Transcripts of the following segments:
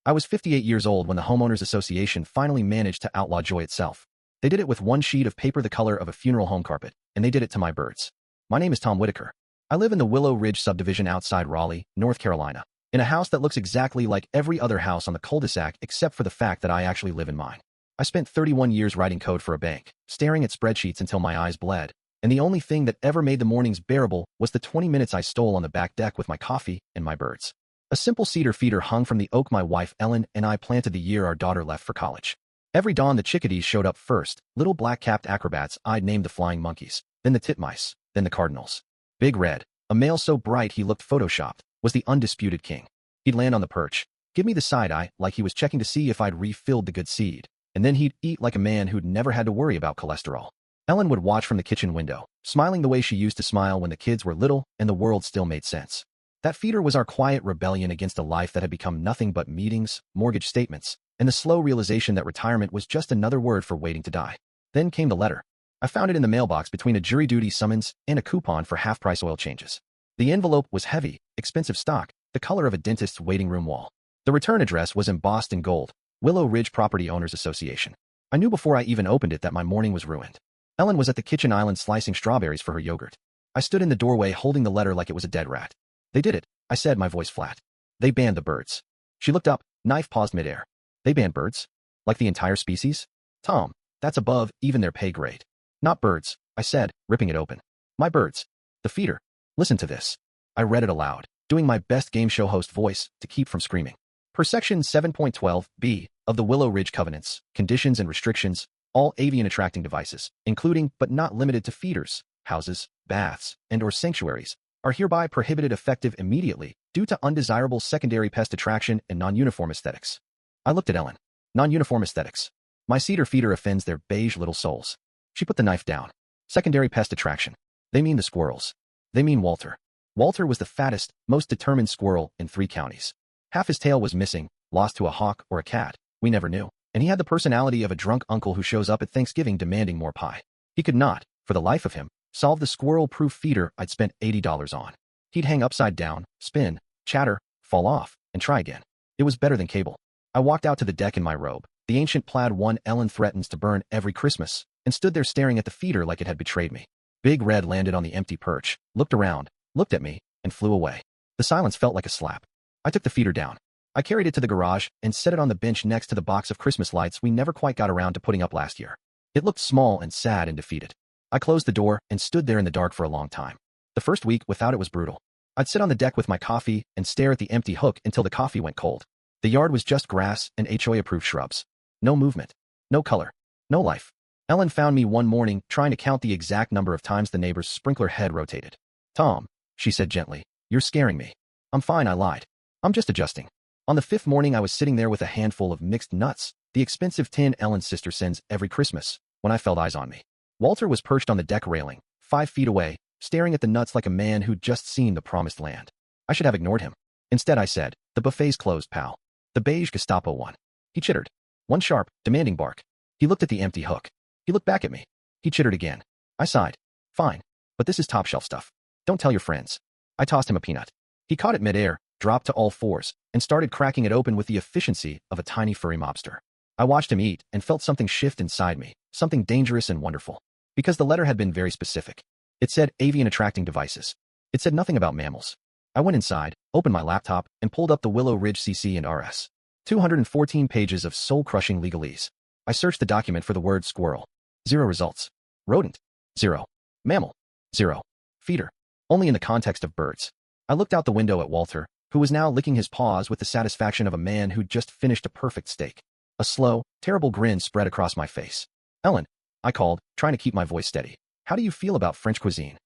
I was 58 years old when the Homeowners Association finally managed to outlaw joy itself. They did it with one sheet of paper the color of a funeral home carpet, and they did it to my birds. My name is Tom Whitaker. I live in the Willow Ridge subdivision outside Raleigh, North Carolina, in a house that looks exactly like every other house on the cul-de-sac except for the fact that I actually live in mine. I spent 31 years writing code for a bank, staring at spreadsheets until my eyes bled, and the only thing that ever made the mornings bearable was the 20 minutes I stole on the back deck with my coffee and my birds. A simple cedar feeder hung from the oak my wife Ellen and I planted the year our daughter left for college. Every dawn the chickadees showed up first, little black-capped acrobats I'd named the flying monkeys, then the titmice, then the cardinals. Big Red, a male so bright he looked photoshopped, was the undisputed king. He'd land on the perch, give me the side eye like he was checking to see if I'd refilled the good seed, and then he'd eat like a man who'd never had to worry about cholesterol. Ellen would watch from the kitchen window, smiling the way she used to smile when the kids were little and the world still made sense. That feeder was our quiet rebellion against a life that had become nothing but meetings, mortgage statements, and the slow realization that retirement was just another word for waiting to die. Then came the letter. I found it in the mailbox between a jury duty summons and a coupon for half-price oil changes. The envelope was heavy, expensive stock, the color of a dentist's waiting room wall. The return address was embossed in gold, Willow Ridge Property Owners Association. I knew before I even opened it that my morning was ruined. Ellen was at the kitchen island slicing strawberries for her yogurt. I stood in the doorway holding the letter like it was a dead rat. They did it, I said, my voice flat. They banned the birds. She looked up, knife paused midair. They banned birds? Like the entire species? Tom, that's above even their pay grade. Not birds, I said, ripping it open. My birds. The feeder. Listen to this. I read it aloud, doing my best game show host voice to keep from screaming. Per Section 7.12b of the Willow Ridge Covenants, conditions and restrictions, all avian attracting devices, including but not limited to feeders, houses, baths, and/or sanctuaries, are hereby prohibited effective immediately due to undesirable secondary pest attraction and non-uniform aesthetics. I looked at Ellen. Non-uniform aesthetics. My cedar feeder offends their beige little souls. She put the knife down. Secondary pest attraction. They mean the squirrels. They mean Walter. Walter was the fattest, most determined squirrel in 3 counties. Half his tail was missing, lost to a hawk or a cat, we never knew, and he had the personality of a drunk uncle who shows up at Thanksgiving demanding more pie. He could not, for the life of him, solve the squirrel-proof feeder I'd spent $80 on. He'd hang upside down, spin, chatter, fall off, and try again. It was better than cable. I walked out to the deck in my robe, the ancient plaid one Ellen threatens to burn every Christmas, and stood there staring at the feeder like it had betrayed me. Big Red landed on the empty perch, looked around, looked at me, and flew away. The silence felt like a slap. I took the feeder down. I carried it to the garage and set it on the bench next to the box of Christmas lights we never quite got around to putting up last year. It looked small and sad and defeated. I closed the door and stood there in the dark for a long time. The first week without it was brutal. I'd sit on the deck with my coffee and stare at the empty hook until the coffee went cold. The yard was just grass and HOA-approved shrubs. No movement. No color. No life. Ellen found me one morning trying to count the exact number of times the neighbor's sprinkler head rotated. Tom, she said gently, you're scaring me. I'm fine, I lied. I'm just adjusting. On the 5th morning I was sitting there with a handful of mixed nuts, the expensive tin Ellen's sister sends every Christmas, when I felt eyes on me. Walter was perched on the deck railing, 5 feet away, staring at the nuts like a man who'd just seen the promised land. I should have ignored him. Instead I said, the buffet's closed, pal. The beige Gestapo one. He chittered. One sharp, demanding bark. He looked at the empty hook. He looked back at me. He chittered again. I sighed. Fine. But this is top shelf stuff. Don't tell your friends. I tossed him a peanut. He caught it midair, dropped to all fours, and started cracking it open with the efficiency of a tiny furry mobster. I watched him eat and felt something shift inside me, something dangerous and wonderful. Because the letter had been very specific. It said avian attracting devices. It said nothing about mammals. I went inside, opened my laptop, and pulled up the Willow Ridge CC and RS. 214 pages of soul-crushing legalese. I searched the document for the word squirrel. 0 results. Rodent. 0. Mammal. 0. Feeder. Only in the context of birds. I looked out the window at Walter, who was now licking his paws with the satisfaction of a man who'd just finished a perfect steak. A slow, terrible grin spread across my face. Ellen, I called, trying to keep my voice steady. How do you feel about French cuisine?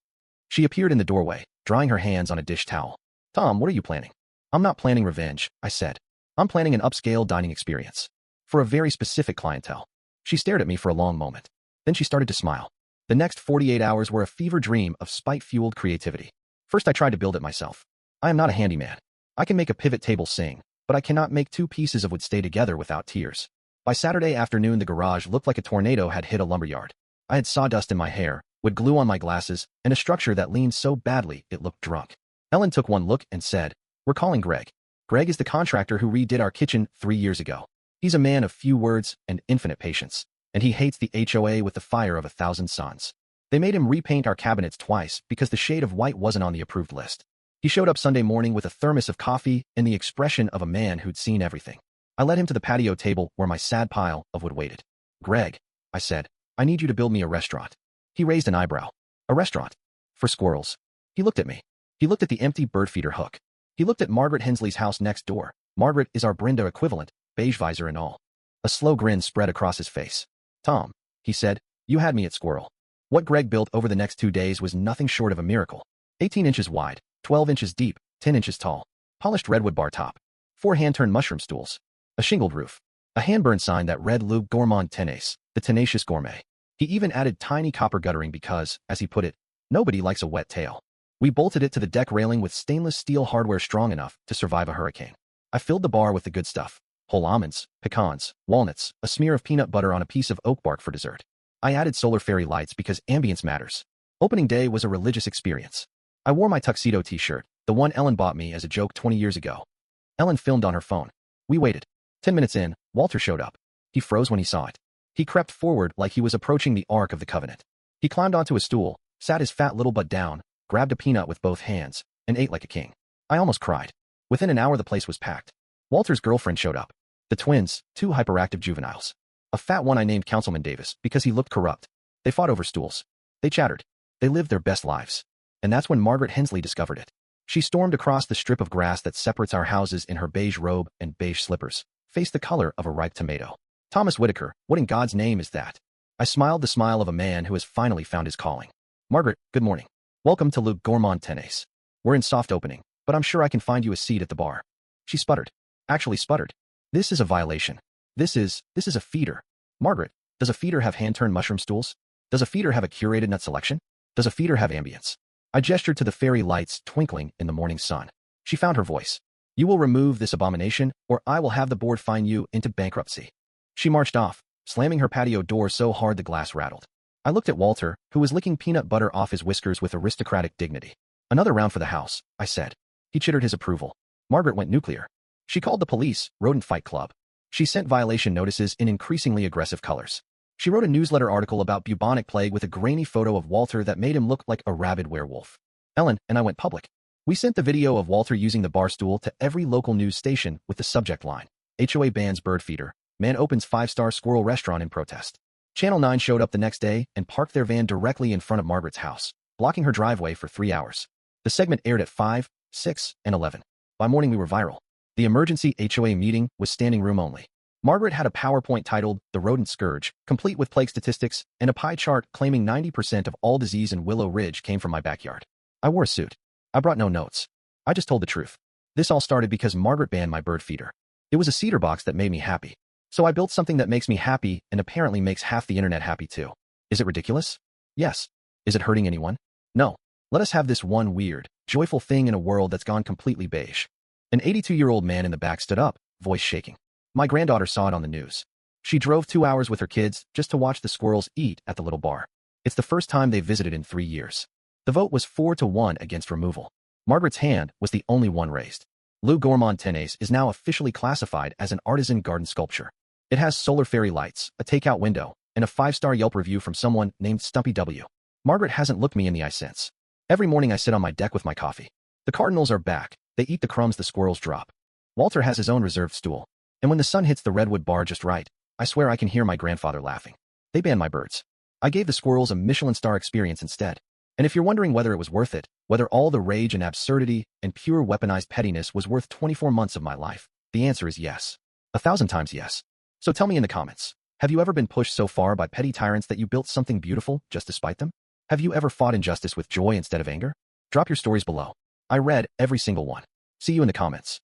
She appeared in the doorway, drying her hands on a dish towel. Tom, what are you planning? I'm not planning revenge, I said. I'm planning an upscale dining experience. For a very specific clientele. She stared at me for a long moment. Then she started to smile. The next 48 hours were a fever dream of spite-fueled creativity. First I tried to build it myself. I am not a handyman. I can make a pivot table sing, but I cannot make 2 pieces of wood stay together without tears. By Saturday afternoon the garage looked like a tornado had hit a lumberyard. I had sawdust in my hair, wood glue on my glasses, and a structure that leaned so badly it looked drunk. Ellen took one look and said, we're calling Greg. Greg is the contractor who redid our kitchen 3 years ago. He's a man of few words and infinite patience, and he hates the HOA with the fire of 1,000 suns. They made him repaint our cabinets twice because the shade of white wasn't on the approved list. He showed up Sunday morning with a thermos of coffee and the expression of a man who'd seen everything. I led him to the patio table where my sad pile of wood waited. Greg, I said, I need you to build me a restaurant. He raised an eyebrow. A restaurant? For squirrels. He looked at me. He looked at the empty bird feeder hook. He looked at Margaret Hensley's house next door. Margaret is our Brenda equivalent, beige visor and all. A slow grin spread across his face. Tom, he said, you had me at Squirrel. What Greg built over the next 2 days was nothing short of a miracle. 18 inches wide, 12 inches deep, 10 inches tall. Polished redwood bar top. 4 hand-turned mushroom stools. A shingled roof. A hand-burned sign that read Le Gourmet Tenace, the tenacious gourmet. He even added tiny copper guttering because, as he put it, nobody likes a wet tail. We bolted it to the deck railing with stainless steel hardware strong enough to survive a hurricane. I filled the bar with the good stuff. Whole almonds, pecans, walnuts, a smear of peanut butter on a piece of oak bark for dessert. I added solar fairy lights because ambience matters. Opening day was a religious experience. I wore my tuxedo t-shirt, the one Ellen bought me as a joke 20 years ago. Ellen filmed on her phone. We waited. 10 minutes in, Walter showed up. He froze when he saw it. He crept forward like he was approaching the Ark of the Covenant. He climbed onto a stool, sat his fat little butt down, grabbed a peanut with both hands, and ate like a king. I almost cried. Within an hour the place was packed. Walter's girlfriend showed up. The twins, 2 hyperactive juveniles. A fat one I named Councilman Davis because he looked corrupt. They fought over stools. They chattered. They lived their best lives. And that's when Margaret Hensley discovered it. She stormed across the strip of grass that separates our houses in her beige robe and beige slippers, faced the color of a ripe tomato. Thomas Whitaker, what in God's name is that? I smiled the smile of a man who has finally found his calling. Margaret, good morning. Welcome to Le Gourmet Tenace. We're in soft opening, but I'm sure I can find you a seat at the bar. She sputtered. Actually sputtered. This is a violation. This is a feeder. Margaret, does a feeder have hand-turned mushroom stools? Does a feeder have a curated nut selection? Does a feeder have ambience? I gestured to the fairy lights twinkling in the morning sun. She found her voice. You will remove this abomination, or I will have the board fine you into bankruptcy. She marched off, slamming her patio door so hard the glass rattled. I looked at Walter, who was licking peanut butter off his whiskers with aristocratic dignity. Another round for the house, I said. He chittered his approval. Margaret went nuclear. She called the police, rodent fight club. She sent violation notices in increasingly aggressive colors. She wrote a newsletter article about bubonic plague with a grainy photo of Walter that made him look like a rabid werewolf. Ellen and I went public. We sent the video of Walter using the bar stool to every local news station with the subject line, HOA bans bird feeder, man opens 5-star squirrel restaurant in protest. Channel 9 showed up the next day and parked their van directly in front of Margaret's house, blocking her driveway for 3 hours. The segment aired at 5, 6, and 11. By morning we were viral. The emergency HOA meeting was standing room only. Margaret had a PowerPoint titled The Rodent Scourge, complete with plague statistics, and a pie chart claiming 90% of all disease in Willow Ridge came from my backyard. I wore a suit. I brought no notes. I just told the truth. This all started because Margaret banned my bird feeder. It was a cedar box that made me happy. So I built something that makes me happy and apparently makes half the internet happy too. Is it ridiculous? Yes. Is it hurting anyone? No. Let us have this one weird, joyful thing in a world that's gone completely beige. An 82-year-old man in the back stood up, voice shaking. My granddaughter saw it on the news. She drove 2 hours with her kids just to watch the squirrels eat at the little bar. It's the first time they visited in 3 years. The vote was 4-1 against removal. Margaret's hand was the only one raised. Le Gourmet Tenace is now officially classified as an artisan garden sculpture. It has solar fairy lights, a takeout window, and a 5-star Yelp review from someone named Stumpy W. Margaret hasn't looked me in the eye since. Every morning I sit on my deck with my coffee. The cardinals are back. They eat the crumbs the squirrels drop. Walter has his own reserved stool. And when the sun hits the redwood bar just right, I swear I can hear my grandfather laughing. They banned my birds. I gave the squirrels a Michelin star experience instead. And if you're wondering whether it was worth it, whether all the rage and absurdity and pure weaponized pettiness was worth 24 months of my life, the answer is yes. 1,000 times yes. So tell me in the comments, have you ever been pushed so far by petty tyrants that you built something beautiful just to spite them? Have you ever fought injustice with joy instead of anger? Drop your stories below. I read every single one. See you in the comments.